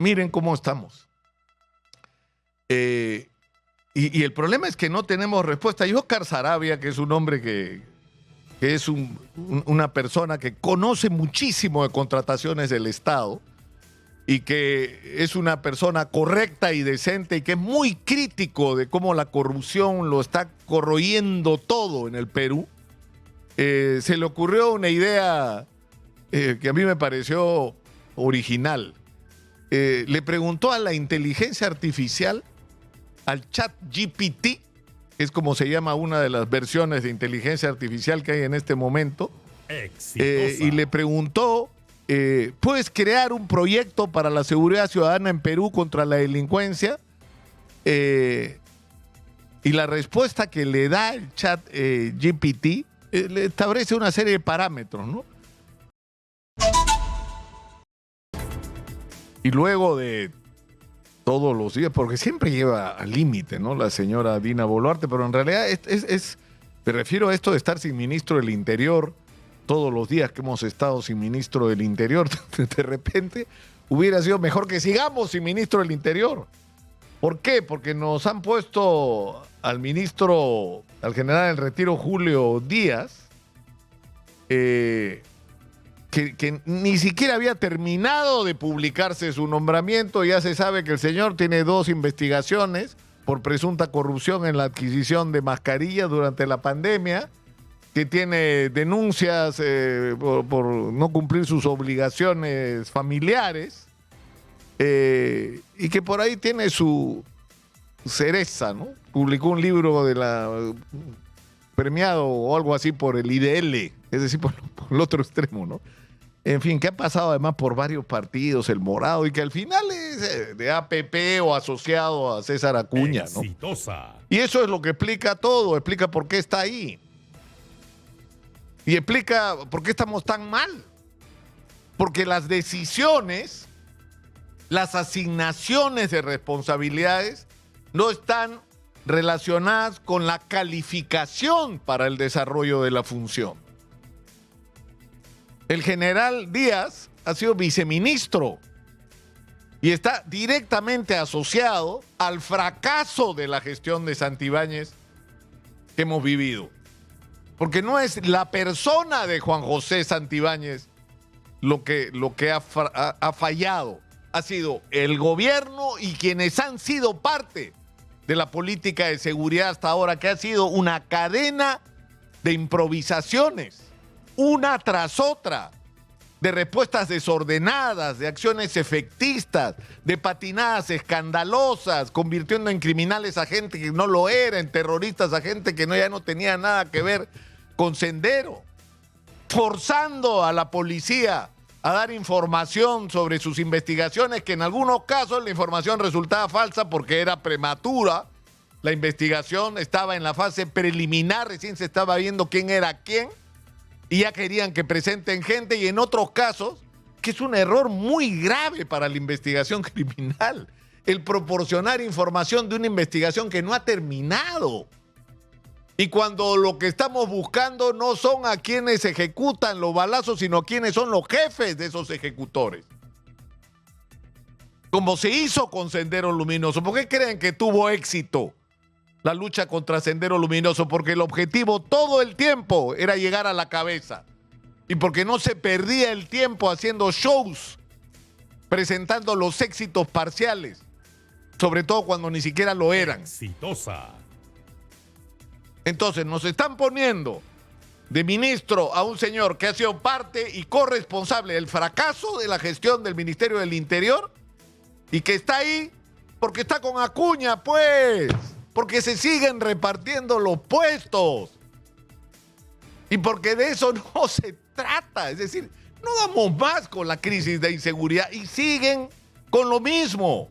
miren cómo estamos. Y el problema es que no tenemos respuesta. Y Oscar Saravia, que es un hombre que es una persona que conoce muchísimo de contrataciones del Estado y que es una persona correcta y decente y que es muy crítico de cómo la corrupción lo está corroyendo todo en el Perú, se le ocurrió una idea que a mí me pareció original. Le preguntó a la inteligencia artificial, al chat GPT, que es como se llama una de las versiones de inteligencia artificial que hay en este momento, y le preguntó, ¿puedes crear un proyecto para la seguridad ciudadana en Perú contra la delincuencia? Y la respuesta que le da el chat GPT le establece una serie de parámetros, ¿no? Y luego de todos los días, porque siempre lleva al límite, ¿no?, la señora Dina Boluarte, pero en realidad me refiero a esto de estar sin ministro del Interior todos los días que hemos estado sin ministro del Interior. De repente hubiera sido mejor que sigamos sin ministro del Interior. ¿Por qué? Porque nos han puesto al ministro, al general en retiro Julio Díaz, que ni siquiera había terminado de publicarse su nombramiento. Ya se sabe que el señor tiene 2 investigaciones por presunta corrupción en la adquisición de mascarillas durante la pandemia, que tiene denuncias por no cumplir sus obligaciones familiares, y que por ahí tiene su cereza, ¿no? Publicó un libro premiado o algo así por el IDL, es decir, por el otro extremo, ¿no? En fin, que ha pasado además por varios partidos, el Morado, y que al final es de APP o asociado a César Acuña, ¿no? Exitosa. Y eso es lo que explica todo, explica por qué está ahí. Y explica por qué estamos tan mal. Porque las decisiones, las asignaciones de responsabilidades no están relacionadas con la calificación para el desarrollo de la función. El general Díaz ha sido viceministro y está directamente asociado al fracaso de la gestión de Santibáñez que hemos vivido. Porque no es la persona de Juan José Santibáñez lo que ha fallado. Ha sido el gobierno y quienes han sido parte de la política de seguridad hasta ahora, que ha sido una cadena de improvisaciones, una tras otra, de respuestas desordenadas, de acciones efectistas, de patinadas escandalosas, convirtiendo en criminales a gente que no lo era, en terroristas a gente que ya no tenía nada que ver con Sendero, forzando a la policía a dar información sobre sus investigaciones, que en algunos casos la información resultaba falsa porque era prematura. La investigación estaba en la fase preliminar, recién se estaba viendo quién era quién, y ya querían que presenten gente, y en otros casos, que es un error muy grave para la investigación criminal, el proporcionar información de una investigación que no ha terminado. Y cuando lo que estamos buscando no son a quienes ejecutan los balazos, sino a quienes son los jefes de esos ejecutores. Como se hizo con Sendero Luminoso. ¿Por qué creen que tuvo éxito la lucha contra Sendero Luminoso? Porque el objetivo todo el tiempo era llegar a la cabeza. Y porque no se perdía el tiempo haciendo shows, presentando los éxitos parciales, sobre todo cuando ni siquiera lo eran. Exitosa. Entonces nos están poniendo de ministro a un señor que ha sido parte y corresponsable del fracaso de la gestión del Ministerio del Interior, y que está ahí porque está con Acuña, pues, porque se siguen repartiendo los puestos y porque de eso no se trata. Es decir, no damos más con la crisis de inseguridad y siguen con lo mismo.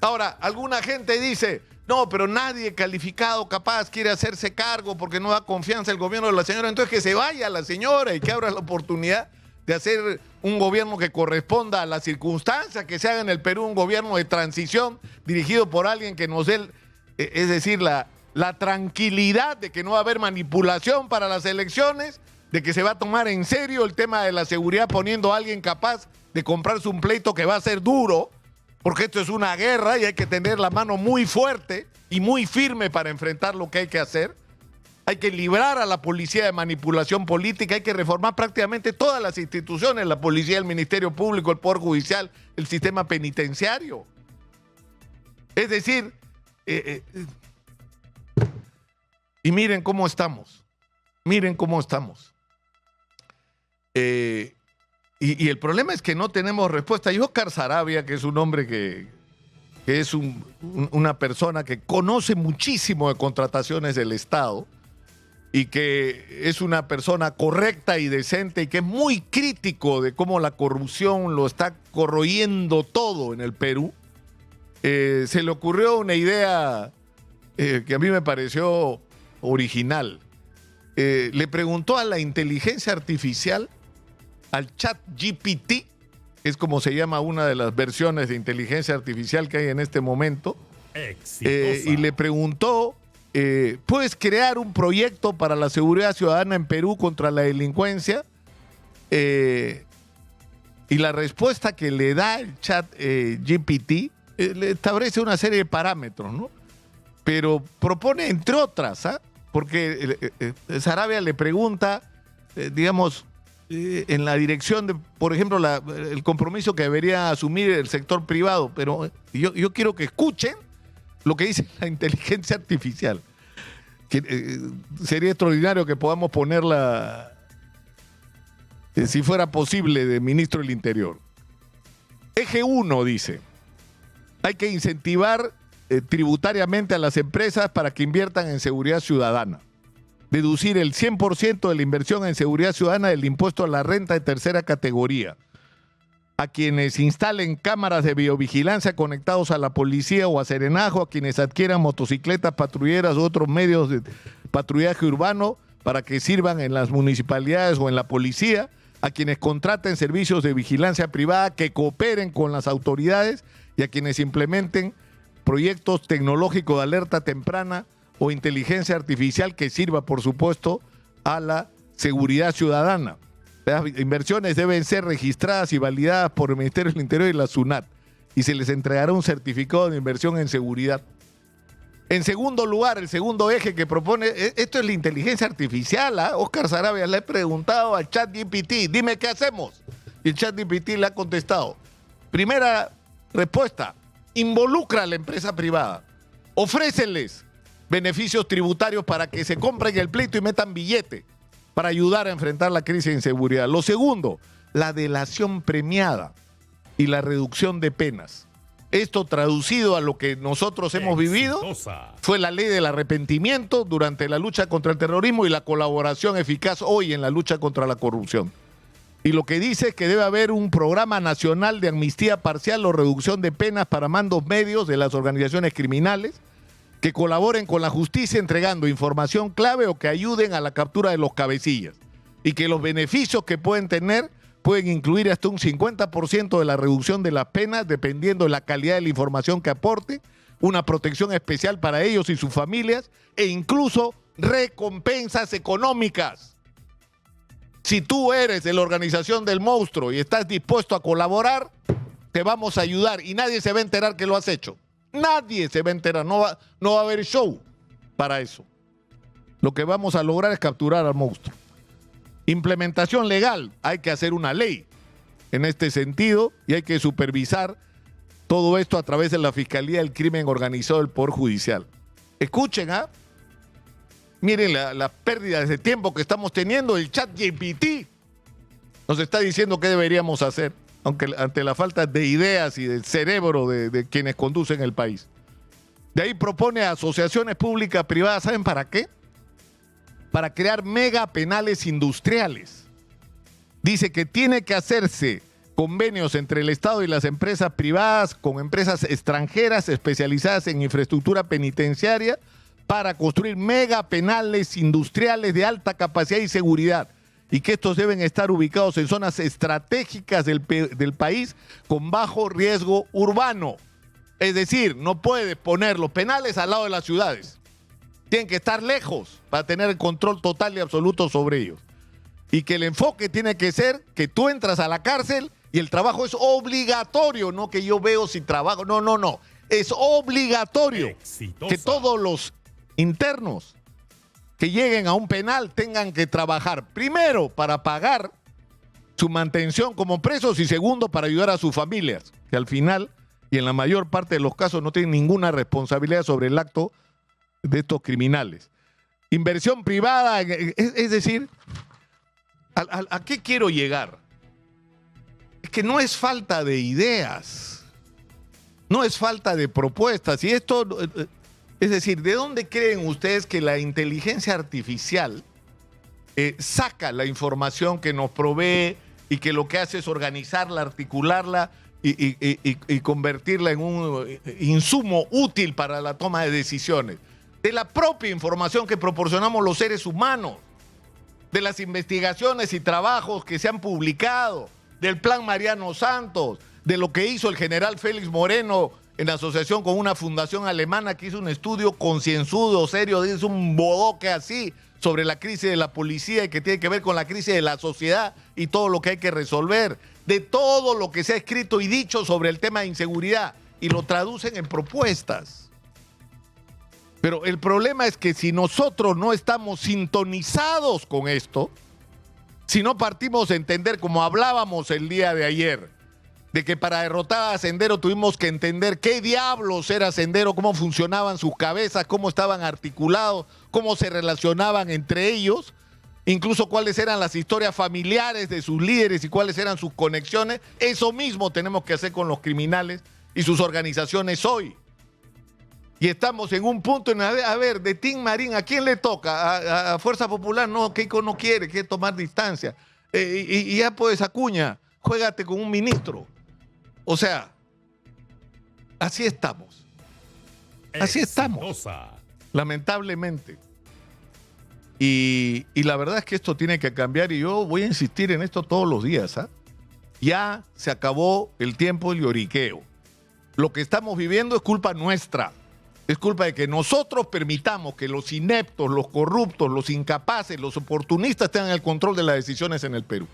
Ahora, alguna gente dice: no, pero nadie calificado capaz quiere hacerse cargo porque no da confianza el gobierno de la señora. Entonces que se vaya la señora y que abra la oportunidad de hacer un gobierno que corresponda a las circunstancias, que se haga en el Perú un gobierno de transición dirigido por alguien que nos dé, es decir, la tranquilidad de que no va a haber manipulación para las elecciones, de que se va a tomar en serio el tema de la seguridad poniendo a alguien capaz de comprarse un pleito que va a ser duro, porque esto es una guerra y hay que tener la mano muy fuerte y muy firme para enfrentar lo que hay que hacer. Hay que librar a la policía de manipulación política, hay que reformar prácticamente todas las instituciones, la policía, el Ministerio Público, el Poder Judicial, el sistema penitenciario. Es decir, y miren cómo estamos, Y el problema es que no tenemos respuesta. Y Óscar Saravia, que es un hombre que es una persona que conoce muchísimo de contrataciones del Estado y que es una persona correcta y decente y que es muy crítico de cómo la corrupción lo está corroyendo todo en el Perú, se le ocurrió una idea que a mí me pareció original. Le preguntó a la inteligencia artificial, al ChatGPT, es como se llama una de las versiones de inteligencia artificial que hay en este momento, y le preguntó, ¿puedes crear un proyecto para la seguridad ciudadana en Perú contra la delincuencia? Y la respuesta que le da el ChatGPT le establece una serie de parámetros, ¿no? Pero propone, entre otras, porque Saravia le pregunta, digamos, en la dirección de, por ejemplo, el compromiso que debería asumir el sector privado, pero yo quiero que escuchen lo que dice la inteligencia artificial. Que, sería extraordinario que podamos ponerla, si fuera posible, de ministro del Interior. Eje 1 dice, hay que incentivar tributariamente a las empresas para que inviertan en seguridad ciudadana. Deducir el 100% de la inversión en seguridad ciudadana del impuesto a la renta de tercera categoría. A quienes instalen cámaras de biovigilancia conectados a la policía o a Serenajo, a quienes adquieran motocicletas patrulleras u otros medios de patrullaje urbano para que sirvan en las municipalidades o en la policía, a quienes contraten servicios de vigilancia privada que cooperen con las autoridades y a quienes implementen proyectos tecnológicos de alerta temprana o inteligencia artificial que sirva, por supuesto, a la seguridad ciudadana. Las inversiones deben ser registradas y validadas por el Ministerio del Interior y la SUNAT y se les entregará un certificado de inversión en seguridad. En segundo lugar, el segundo eje que propone, esto es la inteligencia artificial, Óscar Saravia le ha preguntado al ChatGPT, dime qué hacemos. Y el ChatGPT le ha contestado. Primera respuesta, involucra a la empresa privada, ofréceles beneficios tributarios para que se compren el pleito y metan billete para ayudar a enfrentar la crisis de inseguridad. Lo segundo, la delación premiada y la reducción de penas. Esto traducido a lo que nosotros hemos vivido fue la ley del arrepentimiento durante la lucha contra el terrorismo y la colaboración eficaz hoy en la lucha contra la corrupción. Y lo que dice es que debe haber un programa nacional de amnistía parcial o reducción de penas para mandos medios de las organizaciones criminales que colaboren con la justicia entregando información clave o que ayuden a la captura de los cabecillas y que los beneficios que pueden tener pueden incluir hasta un 50% de la reducción de las penas dependiendo de la calidad de la información que aporte, una protección especial para ellos y sus familias e incluso recompensas económicas. Si tú eres de la organización del monstruo y estás dispuesto a colaborar, te vamos a ayudar y nadie se va a enterar que lo has hecho. Nadie se va a enterar, no va a haber show para eso. Lo que vamos a lograr es capturar al monstruo. Implementación legal, hay que hacer una ley en este sentido y hay que supervisar todo esto a través de la Fiscalía del Crimen Organizado del Poder Judicial. Escuchen, miren las pérdidas de tiempo que estamos teniendo. El ChatGPT nos está diciendo qué deberíamos hacer, aunque ante la falta de ideas y del cerebro de quienes conducen el país. De ahí propone asociaciones públicas privadas, ¿saben para qué? Para crear mega penales industriales. Dice que tiene que hacerse convenios entre el Estado y las empresas privadas con empresas extranjeras especializadas en infraestructura penitenciaria para construir mega penales industriales de alta capacidad y seguridad, y que estos deben estar ubicados en zonas estratégicas del país con bajo riesgo urbano. Es decir, no puedes poner los penales al lado de las ciudades. Tienen que estar lejos para tener el control total y absoluto sobre ellos. Y que el enfoque tiene que ser que tú entras a la cárcel Y el trabajo es obligatorio, no que yo veo si trabajo. No, no, no. Es obligatorio que todos los internos que lleguen a un penal tengan que trabajar, primero, para pagar su mantención como presos y segundo, para ayudar a sus familias, que al final y en la mayor parte de los casos no tienen ninguna responsabilidad sobre el acto de estos criminales. Inversión privada, es decir, ¿a qué quiero llegar? Es que no es falta de ideas, no es falta de propuestas. Y esto, es decir, ¿de dónde creen ustedes que la inteligencia artificial saca la información que nos provee y que lo que hace es organizarla, articularla y convertirla en un insumo útil para la toma de decisiones? De la propia información que proporcionamos los seres humanos, de las investigaciones y trabajos que se han publicado, del Plan Mariano Santos, de lo que hizo el general Félix Moreno en asociación con una fundación alemana que hizo un estudio concienzudo, serio, dice un bodoque así, sobre la crisis de la policía y que tiene que ver con la crisis de la sociedad y todo lo que hay que resolver, de todo lo que se ha escrito y dicho sobre el tema de inseguridad, y lo traducen en propuestas. Pero el problema es que si nosotros no estamos sintonizados con esto, si no partimos a entender, como hablábamos el día de ayer, de que para derrotar a Sendero tuvimos que entender qué diablos era Sendero, cómo funcionaban sus cabezas, cómo estaban articulados, cómo se relacionaban entre ellos, incluso cuáles eran las historias familiares de sus líderes y cuáles eran sus conexiones. Eso mismo tenemos que hacer con los criminales y sus organizaciones hoy. Y estamos en un punto en, a ver, de Tim Marín, ¿a quién le toca? ¿A Fuerza Popular? No, Keiko no quiere tomar distancia. Y ya pues, Acuña, juégate con un ministro. O sea, así estamos. Así estamos. Lamentablemente. Y la verdad es que esto tiene que cambiar y yo voy a insistir en esto todos los días. Ya se acabó el tiempo del lloriqueo. Lo que estamos viviendo es culpa nuestra. Es culpa de que nosotros permitamos que los ineptos, los corruptos, los incapaces, los oportunistas tengan el control de las decisiones en el Perú.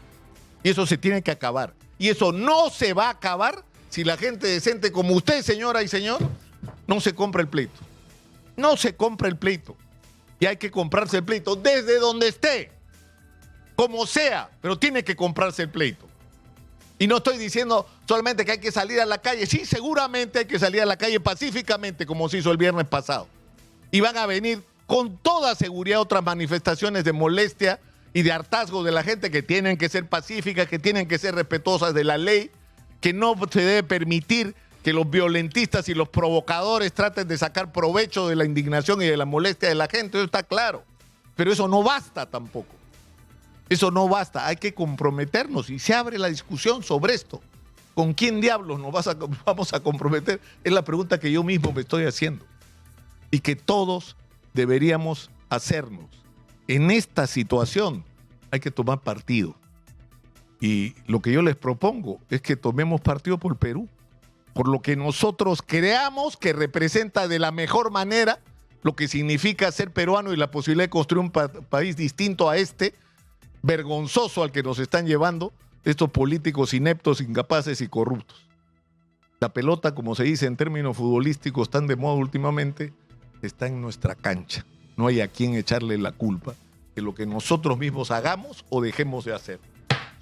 Y eso se tiene que acabar. Y eso no se va a acabar si la gente decente como usted, señora y señor, no se compra el pleito. No se compra el pleito. Y hay que comprarse el pleito desde donde esté, como sea, pero tiene que comprarse el pleito. Y no estoy diciendo solamente que hay que salir a la calle. Sí, seguramente hay que salir a la calle pacíficamente, como se hizo el viernes pasado. Y van a venir con toda seguridad otras manifestaciones de molestia y de hartazgo de la gente que tienen que ser pacíficas, que tienen que ser respetuosas de la ley, que no se debe permitir que los violentistas y los provocadores traten de sacar provecho de la indignación y de la molestia de la gente. Eso está claro. Pero eso no basta tampoco. Eso no basta, hay que comprometernos y se abre la discusión sobre esto. ¿Con quién diablos nos vamos a comprometer? Es la pregunta que yo mismo me estoy haciendo y que todos deberíamos hacernos. En esta situación hay que tomar partido y lo que yo les propongo es que tomemos partido por Perú, por lo que nosotros creamos que representa de la mejor manera lo que significa ser peruano y la posibilidad de construir un país distinto a este, vergonzoso al que nos están llevando estos políticos ineptos, incapaces y corruptos. La pelota, como se dice en términos futbolísticos tan de moda últimamente, está en nuestra cancha. No hay a quien echarle la culpa de lo que nosotros mismos hagamos o dejemos de hacer.